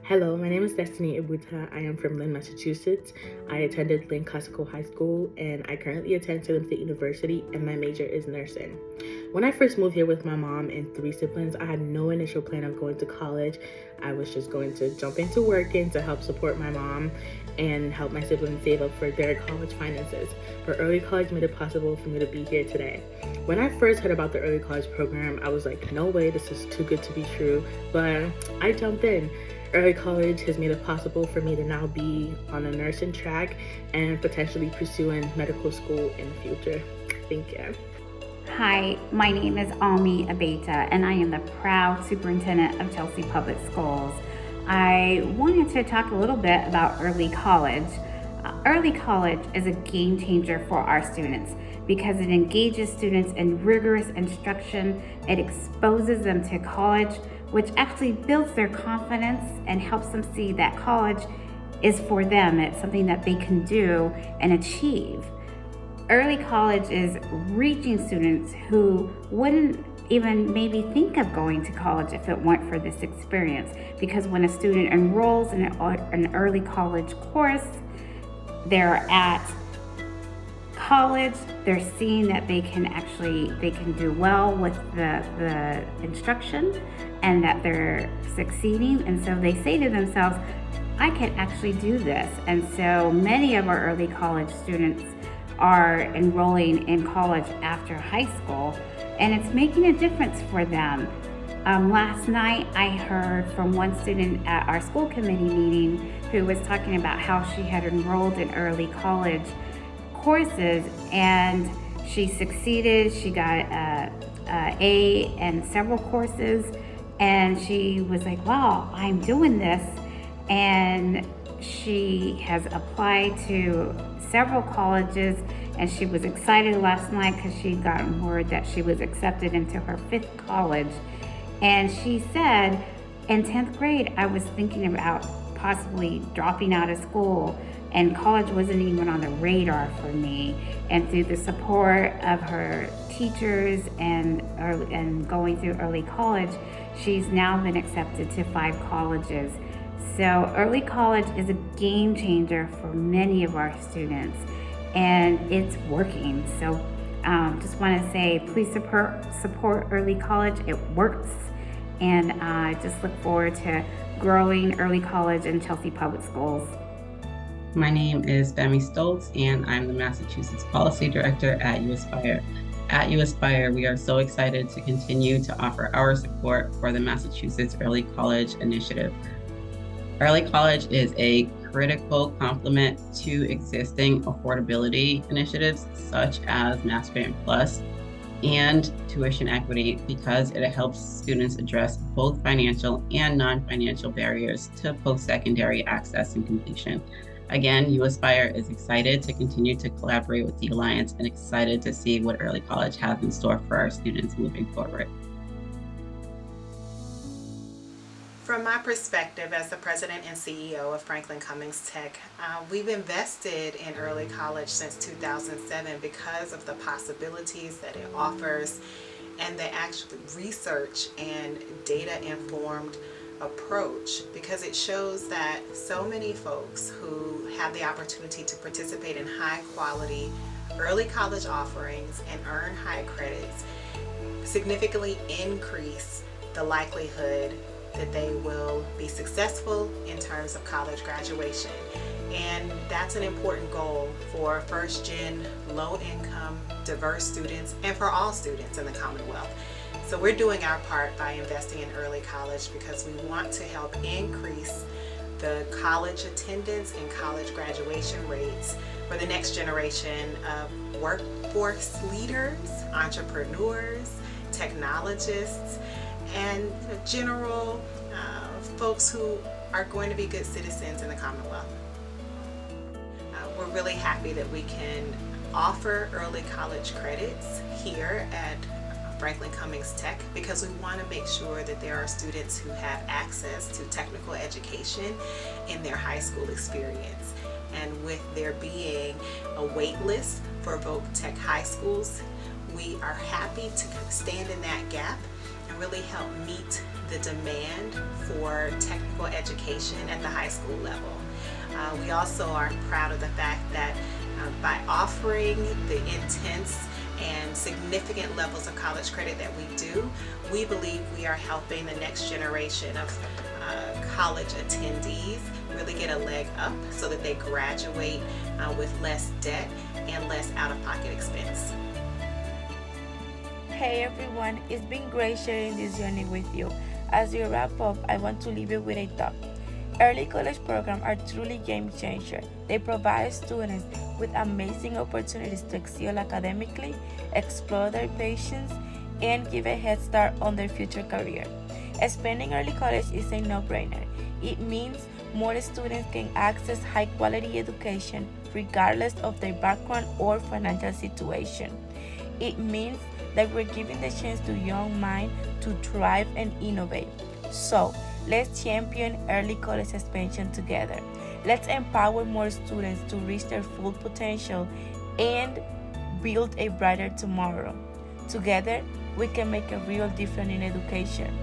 Hello, my name is Destiny Ibuta. I am from Lynn, Massachusetts. I attended Lynn Classical High School and I currently attend Salem State University and my major is nursing. When I first moved here with my mom and three siblings, I had no initial plan of going to college. I was just going to jump into working to help support my mom and help my siblings save up for their college finances. But early college made it possible for me to be here today. When I first heard about the early college program, I was like, no way, this is too good to be true. But I jumped in. Early college has made it possible for me to now be on a nursing track and potentially pursuing medical school in the future. Thank you. Hi, my name is Ami Abeta, and I am the proud superintendent of Chelsea Public Schools. I wanted to talk a little bit about early college. Early college is a game changer for our students because it engages students in rigorous instruction. It exposes them to college, which actually builds their confidence and helps them see that college is for them. It's something that they can do and achieve. Early college is reaching students who wouldn't even maybe think of going to college if it weren't for this experience. Because when a student enrolls in an early college course, they're at college, they're seeing that they can do well with the instruction and that they're succeeding. And so they say to themselves, I can actually do this. And so many of our early college students are enrolling in college after high school, and it's making a difference for them. Last night I heard from one student at our school committee meeting who was talking about how she had enrolled in early college courses and she succeeded. She got a in several courses, and she was like, wow, I'm doing this. And she has applied to several colleges, and she was excited last night because she'd gotten word that she was accepted into her 5th college. And she said, in 10th grade, I was thinking about possibly dropping out of school, and college wasn't even on the radar for me. And through the support of her teachers and going through early college, she's now been accepted to 5 colleges. So early college is a game changer for many of our students, and it's working. So just want to say, please support early college. It works, and I just look forward to growing early college in Chelsea Public Schools. My name is Bemi Stoltz, and I'm the Massachusetts Policy Director at UAspire. At UAspire, we are so excited to continue to offer our support for the Massachusetts Early College Initiative. Early college is a critical complement to existing affordability initiatives such as Mass Grant Plus and tuition equity because it helps students address both financial and non-financial barriers to post-secondary access and completion. Again, UAspire is excited to continue to collaborate with the Alliance and excited to see what early college has in store for our students moving forward. From my perspective as the president and CEO of Franklin Cummings Tech, we've invested in early college since 2007 because of the possibilities that it offers and the actual research and data-informed approach, because it shows that so many folks who have the opportunity to participate in high quality early college offerings and earn high credits significantly increase the likelihood that they will be successful in terms of college graduation. And that's an important goal for first-gen, low-income, diverse students, and for all students in the Commonwealth. So we're doing our part by investing in early college because we want to help increase the college attendance and college graduation rates for the next generation of workforce leaders, entrepreneurs, technologists, and general folks who are going to be good citizens in the Commonwealth. We're really happy that we can offer early college credits here at Franklin Cummings Tech because we want to make sure that there are students who have access to technical education in their high school experience. And with there being a wait list for Voc Tech high schools, we are happy to stand in that gap and really help meet the demand for technical education at the high school level. We also are proud of the fact that by offering the intense and significant levels of college credit that we do, we believe we are helping the next generation of college attendees really get a leg up so that they graduate with less debt and less out-of-pocket expense. Hey everyone, it's been great sharing this journey with you. As we wrap up, I want to leave you with a thought. Early college programs are truly game changers. They provide students with amazing opportunities to excel academically, explore their passions, and give a head start on their future career. Spending early college is a no-brainer. It means more students can access high-quality education regardless of their background or financial situation. It means that we're giving the chance to young minds to thrive and innovate. So, let's champion early college expansion together. Let's empower more students to reach their full potential and build a brighter tomorrow. Together, we can make a real difference in education.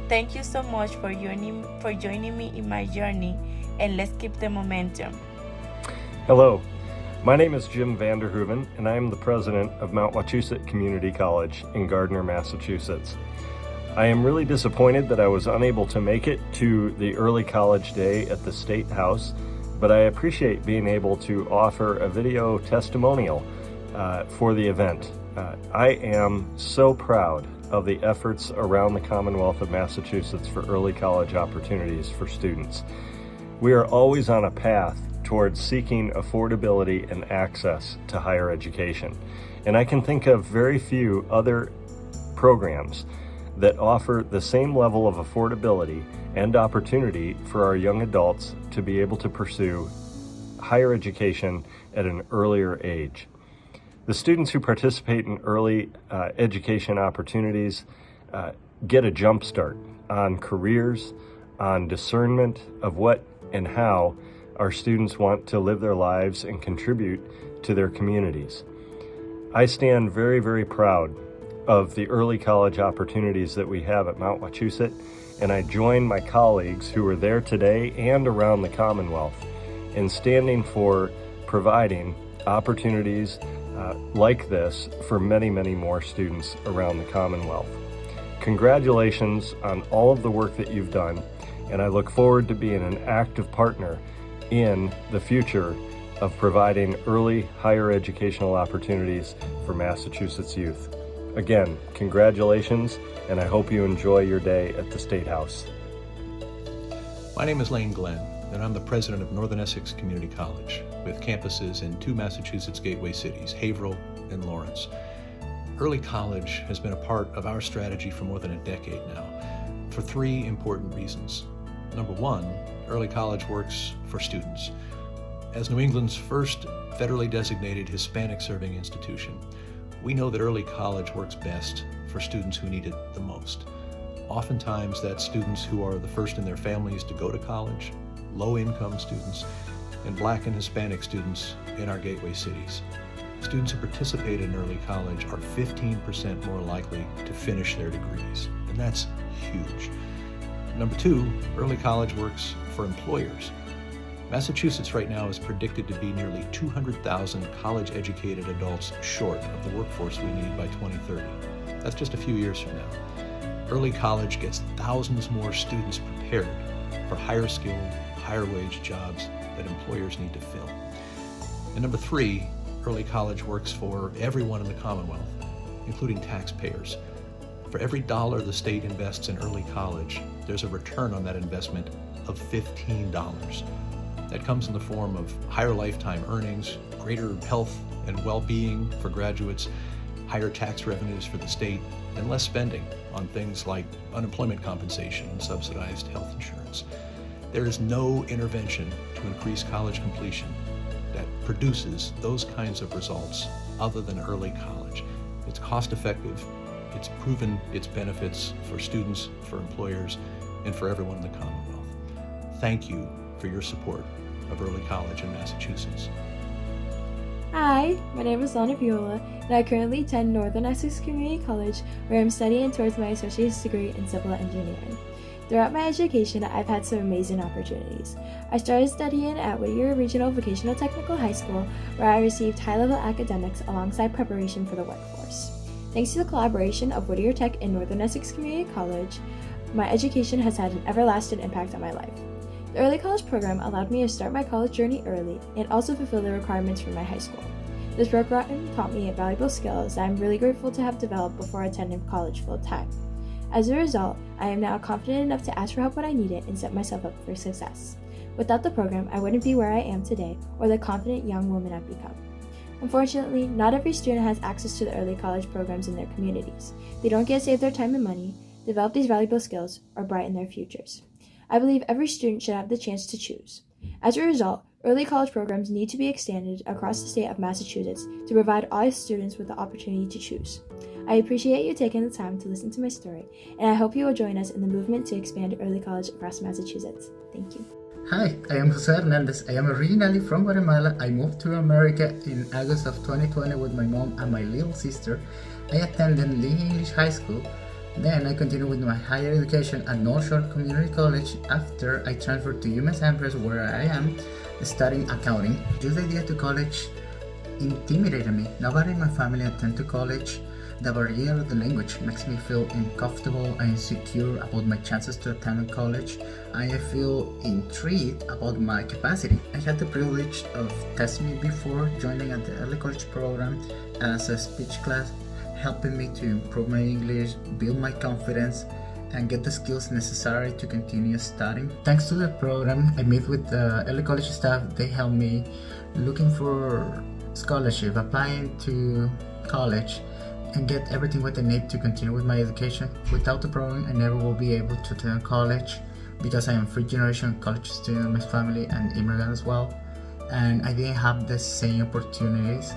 Thank you so much for joining me in my journey, and let's keep the momentum. Hello, my name is Jim Vanderhoeven, and I am the president of Mount Wachusett Community College in Gardner, Massachusetts. I am really disappointed that I was unable to make it to the early college day at the State House, but I appreciate being able to offer a video testimonial for the event. I am so proud of the efforts around the Commonwealth of Massachusetts for early college opportunities for students. We are always on a path towards seeking affordability and access to higher education. And I can think of very few other programs that offer the same level of affordability and opportunity for our young adults to be able to pursue higher education at an earlier age. The students who participate in early education opportunities get a jump start on careers, on discernment of what and how our students want to live their lives and contribute to their communities. I stand very, very proud of the early college opportunities that we have at Mount Wachusett, and I join my colleagues who are there today and around the Commonwealth in standing for providing opportunities like this for many, many more students around the Commonwealth. Congratulations on all of the work that you've done, and I look forward to being an active partner in the future of providing early higher educational opportunities for Massachusetts youth. Again, congratulations, and I hope you enjoy your day at the State House. My name is Lane Glenn, and I'm the president of Northern Essex Community College, with campuses in two Massachusetts gateway cities, Haverhill and Lawrence. Early college has been a part of our strategy for more than a decade now, for three important reasons. Number one, early college works for students. As New England's first federally designated Hispanic-serving institution, we know that early college works best for students who need it the most. Oftentimes, that's students who are the first in their families to go to college, low-income students, and Black and Hispanic students in our gateway cities. Students who participate in early college are 15% more likely to finish their degrees, and that's huge. Number two, early college works for employers. Massachusetts right now is predicted to be nearly 200,000 college-educated adults short of the workforce we need by 2030. That's just a few years from now. Early college gets thousands more students prepared for higher skilled, higher wage jobs that employers need to fill. And number three, early college works for everyone in the Commonwealth, including taxpayers. For every dollar the state invests in early college, there's a return on that investment of $15. That comes in the form of higher lifetime earnings, greater health and well-being for graduates, higher tax revenues for the state, and less spending on things like unemployment compensation and subsidized health insurance. There is no intervention to increase college completion that produces those kinds of results other than early college. It's cost-effective, it's proven its benefits for students, for employers, and for everyone in the Commonwealth. Thank you for your support of early college in Massachusetts. Hi, my name is Lana Viola, and I currently attend Northern Essex Community College, where I'm studying towards my associate's degree in civil engineering. Throughout my education, I've had some amazing opportunities. I started studying at Whittier Regional Vocational Technical High School, where I received high-level academics alongside preparation for the workforce. Thanks to the collaboration of Whittier Tech and Northern Essex Community College, my education has had an everlasting impact on my life. The early college program allowed me to start my college journey early and also fulfill the requirements for my high school. This program taught me valuable skills that I'm really grateful to have developed before attending college full-time. As a result, I am now confident enough to ask for help when I need it and set myself up for success. Without the program, I wouldn't be where I am today or the confident young woman I've become. Unfortunately, not every student has access to the early college programs in their communities. They don't get to save their time and money, develop these valuable skills, or brighten their futures. I believe every student should have the chance to choose. As a result, early college programs need to be extended across the state of Massachusetts to provide all students with the opportunity to choose. I appreciate you taking the time to listen to my story, and I hope you will join us in the movement to expand early college across Massachusetts. Thank you. Hi, I am Jose Hernandez. I am originally from Guatemala. I moved to America in August of 2020 with my mom and my little sister. I attended Lee English High School. Then I continued with my higher education at North Shore Community College after I transferred to UMass Amherst, where I am studying accounting. Just the idea to college intimidated me. Nobody in my family attended to college. The barrier of the language makes me feel uncomfortable and insecure about my chances to attend college. I feel intrigued about my capacity. I had the privilege of testing me before joining at the early college program as a speech class, helping me to improve my English, build my confidence, and get the skills necessary to continue studying. Thanks to the program, I met with the early college staff. They helped me looking for scholarship, applying to college, and get everything what I need to continue with my education. Without the program, I never will be able to attend college because I am first generation college student in my family and immigrant as well, and I didn't have the same opportunities.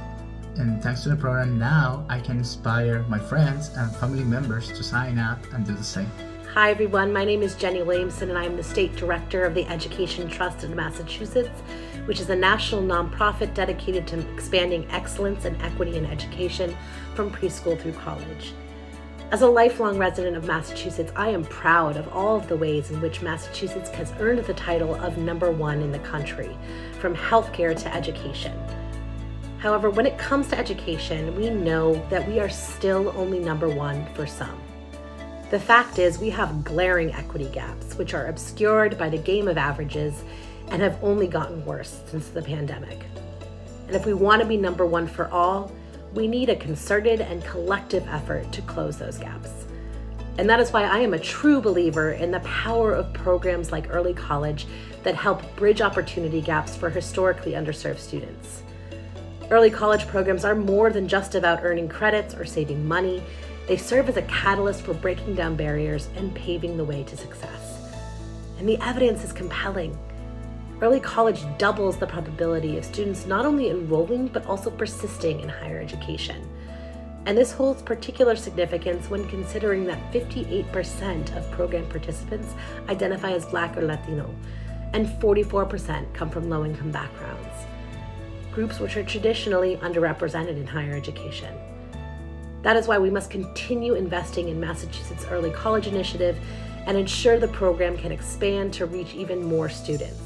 And thanks to the program, now I can inspire my friends and family members to sign up and do the same. Hi everyone, my name is Jenny Williamson and I'm the State Director of the Education Trust in Massachusetts, which is a national nonprofit dedicated to expanding excellence and equity in education from preschool through college. As a lifelong resident of Massachusetts, I am proud of all of the ways in which Massachusetts has earned the title of #1 in the country, from healthcare to education. However, when it comes to education, we know that we are still only #1 for some. The fact is, we have glaring equity gaps, which are obscured by the game of averages and have only gotten worse since the pandemic. And if we want to be #1 for all, we need a concerted and collective effort to close those gaps. And that is why I am a true believer in the power of programs like early college that help bridge opportunity gaps for historically underserved students. Early college programs are more than just about earning credits or saving money. They serve as a catalyst for breaking down barriers and paving the way to success. And the evidence is compelling. Early college doubles the probability of students not only enrolling, but also persisting in higher education. And this holds particular significance when considering that 58% of program participants identify as Black or Latino, and 44% come from low-income backgrounds, groups which are traditionally underrepresented in higher education. That is why we must continue investing in Massachusetts Early College Initiative and ensure the program can expand to reach even more students.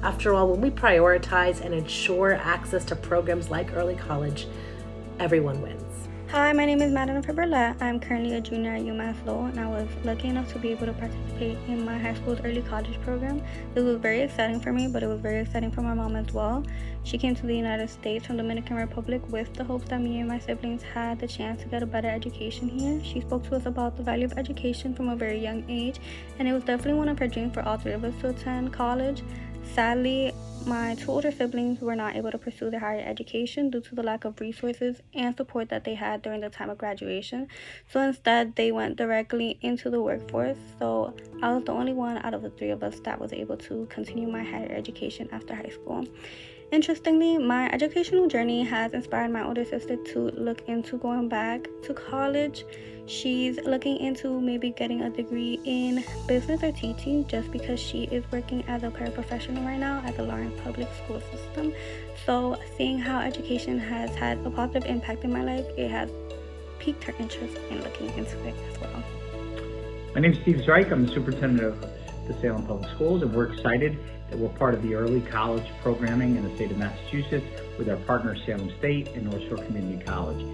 After all, when we prioritize and ensure access to programs like early college, everyone wins. Hi, my name is Madeleine Fiberlet. I'm currently a junior at UMass Lowell, and I was lucky enough to be able to participate in my high school's early college program. This was very exciting for me, but it was very exciting for my mom as well. She came to the United States from Dominican Republic with the hopes that me and my siblings had the chance to get a better education here. She spoke to us about the value of education from a very young age, and it was definitely one of her dreams for all three of us to attend college. Sadly, my two older siblings were not able to pursue their higher education due to the lack of resources and support that they had during the time of graduation. So instead, they went directly into the workforce. So I was the only one out of the three of us that was able to continue my higher education after high school. Interestingly, my educational journey has inspired my older sister to look into going back to college. She's looking into maybe getting a degree in business or teaching just because she is working as a paraprofessional right now at the Lawrence Public School System. So seeing how education has had a positive impact in my life, it has piqued her interest in looking into it as well. My name is Steve Zreich. I'm the superintendent of the Salem Public Schools, and we're excited that we're part of the early college programming in the state of Massachusetts with our partners Salem State and North Shore Community College.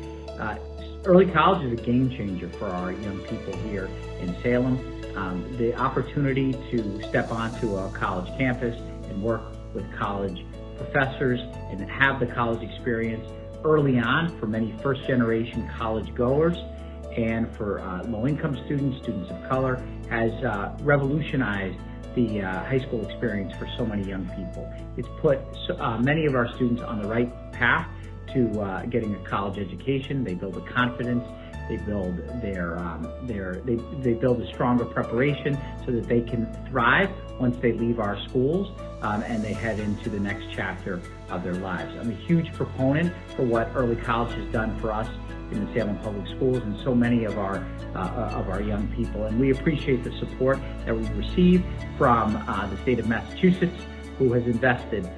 Early college is a game changer for our young people here in Salem. The opportunity to step onto a college campus and work with college professors and have the college experience early on for many first-generation college goers and for low-income students, students of color, has revolutionized the high school experience for so many young people. It's put many of our students on the right path to getting a college education. They build a confidence. They build they build a stronger preparation so that they can thrive once they leave our schools and they head into the next chapter of their lives. I'm a huge proponent for what early college has done for us in the Salem Public Schools and so many of our young people. And we appreciate the support that we receive from the state of Massachusetts, who has invested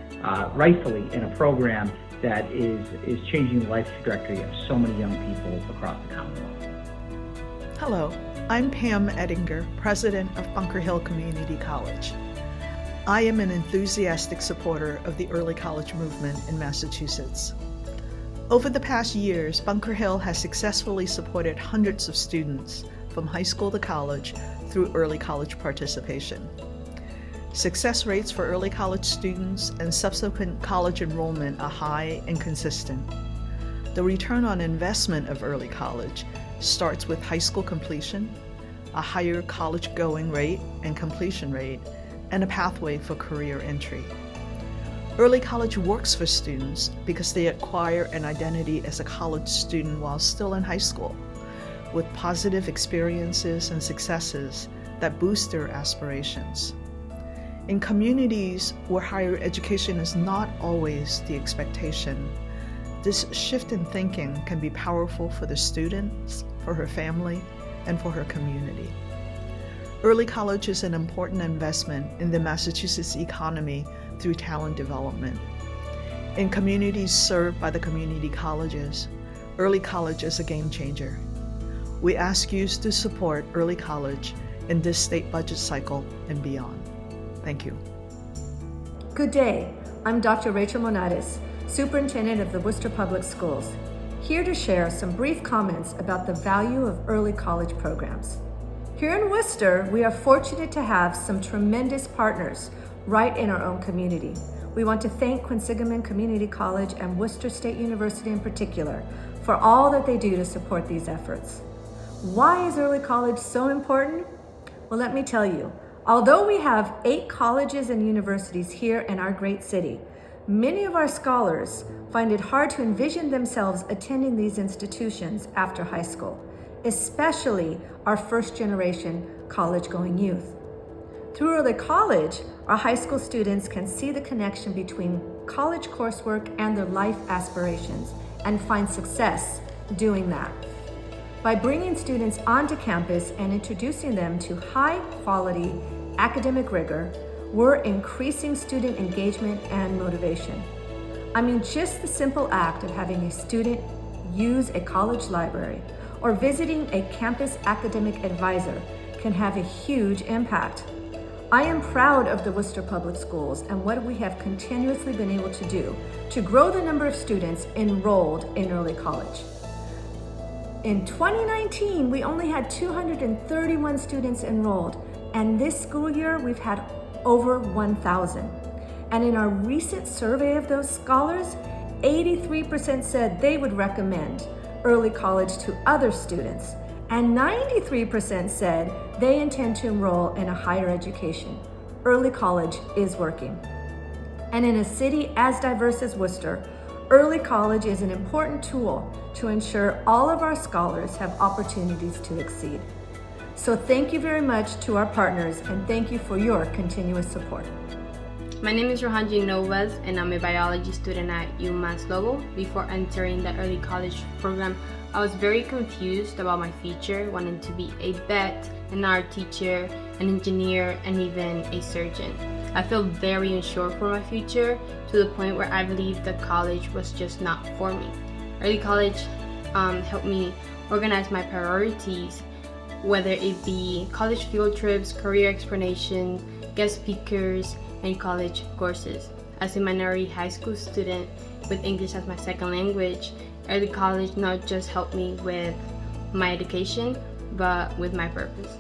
rightfully in a program that is changing the life trajectory of so many young people across the Commonwealth. Hello, I'm Pam Ettinger, president of Bunker Hill Community College. I am an enthusiastic supporter of the early college movement in Massachusetts. Over the past years, Bunker Hill has successfully supported hundreds of students from high school to college through early college participation. Success rates for early college students and subsequent college enrollment are high and consistent. The return on investment of early college starts with high school completion, a higher college going rate and completion rate, and a pathway for career entry. Early college works for students because they acquire an identity as a college student while still in high school, with positive experiences and successes that boost their aspirations. In communities where higher education is not always the expectation, this shift in thinking can be powerful for the students, for her family, and for her community. Early college is an important investment in the Massachusetts economy through talent development. In communities served by the community colleges, early college is a game changer. We ask you to support early college in this state budget cycle and beyond. Thank you. Good day. I'm Dr. Rachel Monatis, Superintendent of the Worcester Public Schools, here to share some brief comments about the value of early college programs. Here in Worcester, we are fortunate to have some tremendous partners right in our own community. We want to thank Quinsigamond Community College and Worcester State University in particular for all that they do to support these efforts. Why is early college so important? Well, let me tell you. Although we have 8 colleges and universities here in our great city, many of our scholars find it hard to envision themselves attending these institutions after high school, especially our first-generation college-going youth. Through early college, our high school students can see the connection between college coursework and their life aspirations and find success doing that. By bringing students onto campus and introducing them to high-quality academic rigor, we're increasing student engagement and motivation. I mean, just the simple act of having a student use a college library or visiting a campus academic advisor can have a huge impact. I am proud of the Worcester Public Schools and what we have continuously been able to do to grow the number of students enrolled in early college. In 2019, we only had 231 students enrolled, and this school year we've had over 1,000. And in our recent survey of those scholars, 83% said they would recommend early college to other students, and 93% said they intend to enroll in a higher education. Early college is working. And in a city as diverse as Worcester, early college is an important tool to ensure all of our scholars have opportunities to exceed. So thank you very much to our partners, and thank you for your continuous support. My name is Rohanji Novas, and I'm a biology student at UMass Lowell. Before entering the early college program, I was very confused about my future, wanting to be a vet, an art teacher, an engineer, and even a surgeon. I felt very unsure for my future, to the point where I believed that college was just not for me. Early college helped me organize my priorities whether it be college field trips, career exploration, guest speakers, and college courses. As a minority high school student with English as my second language, early college not just helped me with my education, but with my purpose.